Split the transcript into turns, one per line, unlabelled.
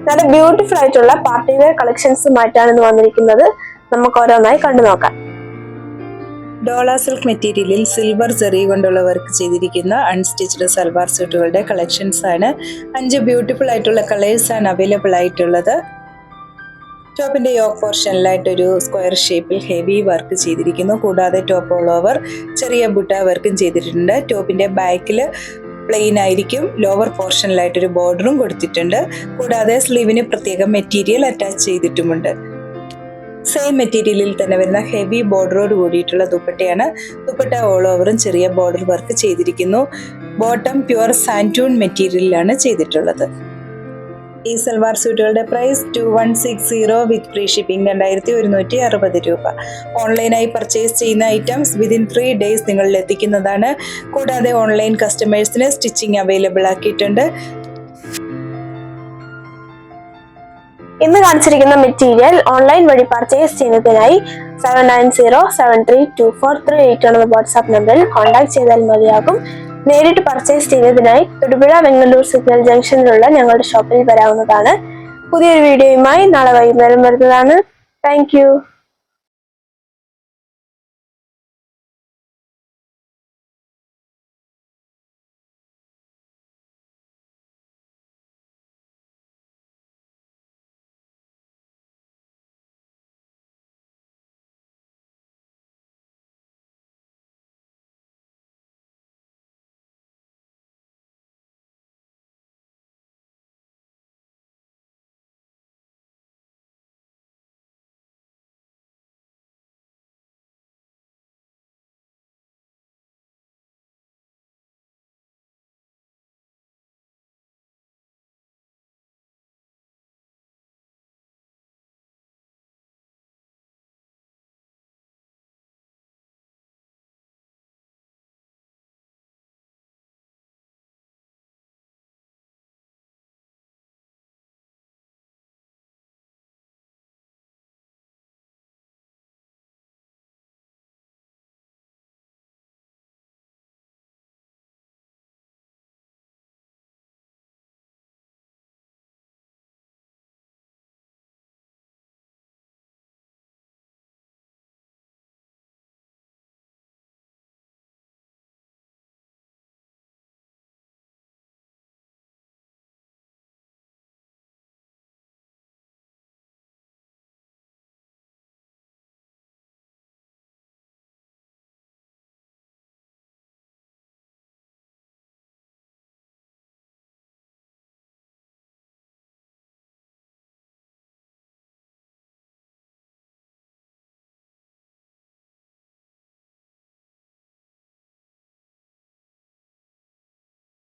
നല്ല ബ്യൂട്ടിഫുൾ ആയിട്ടുള്ള party wear കളക്ഷൻസുമായിട്ടാണ് ഇന്ന് വന്നിരിക്കുന്നത്. നമുക്ക് ഓരോന്നായി കണ്ടു നോക്കാം.
ഡോള സിൽക്ക് മെറ്റീരിയലിൽ സിൽവർ ജെറി കൊണ്ടുള്ള വർക്ക് ചെയ്തിരിക്കുന്ന അൺസ്റ്റിച്ച്ഡ് സൽവാർ സ്യൂട്ടുകളുടെ കളക്ഷൻസ് ആണ്. 5 ബ്യൂട്ടിഫുൾ ആയിട്ടുള്ള കളേഴ്സ് ആണ് അവൈലബിൾ ആയിട്ടുള്ളത്. ടോപ്പിന്റെ യോക്ക് പോർഷനിലായിട്ടൊരു സ്ക്വയർ ഷേപ്പിൽ ഹെവി വർക്ക് ചെയ്തിരിക്കുന്നു. കൂടാതെ ടോപ്പ് ഓൾ ഓവർ ചെറിയ ബുട്ട വർക്കും ചെയ്തിട്ടുണ്ട്. ടോപ്പിന്റെ ബാക്കിൽ പ്ലെയിൻ ആയിരിക്കും. ലോവർ പോർഷനിലായിട്ടൊരു ബോർഡറും കൊടുത്തിട്ടുണ്ട്. കൂടാതെ സ്ലീവിന് പ്രത്യേകം മെറ്റീരിയൽ അറ്റാച്ച് ചെയ്തിട്ടുമുണ്ട്. സെയിം മെറ്റീരിയലിൽ തന്നെ വരുന്ന ഹെവി ബോർഡറോട് കൂടിയിട്ടുള്ള ദുപ്പട്ടയാണ്. ദുപ്പട്ട ഓൾ ഓവറും ചെറിയ ബോർഡർ വർക്ക് ചെയ്തിരിക്കുന്നു. ബോട്ടം പ്യുവർ സാൻറ്റൂൺ മെറ്റീരിയലിലാണ് ചെയ്തിട്ടുള്ളത്. ഈ സൽവാർ സ്യൂട്ടുകളുടെ പ്രൈസ് 2160 വിത്ത് ഫ്രീ ഷിപ്പിംഗ് 2160 രൂപ. ഓൺലൈനായി പർച്ചേസ് ചെയ്യുന്ന ഐറ്റംസ് വിതിൻ 3 ഡേയ്സ് നിങ്ങളിൽ എത്തിക്കുന്നതാണ്. കൂടാതെ ഓൺലൈൻ കസ്റ്റമേഴ്സിന് സ്റ്റിച്ചിങ് അവൈലബിൾ ആക്കിയിട്ടുണ്ട്.
ഇന്ന് കാണിച്ചിരിക്കുന്ന മെറ്റീരിയൽ ഓൺലൈൻ വഴി പർച്ചേസ് ചെയ്യുന്നതിനായി 7907324338 എന്ന വാട്സ്ആപ്പ് നമ്പറിൽ കോൺടാക്ട് ചെയ്താൽ മതിയാകും. നേരിട്ട് പർച്ചേസ് ചെയ്യുന്നതിനായി തൊടുപുഴ വെങ്ങല്ലൂർ സിഗ്നൽ ജംഗ്ഷനിലുള്ള ഞങ്ങളുടെ ഷോപ്പിൽ വരാവുന്നതാണ്. പുതിയൊരു വീഡിയോയുമായി നാളെ വൈകുന്നേരം വരുന്നതാണ്. താങ്ക്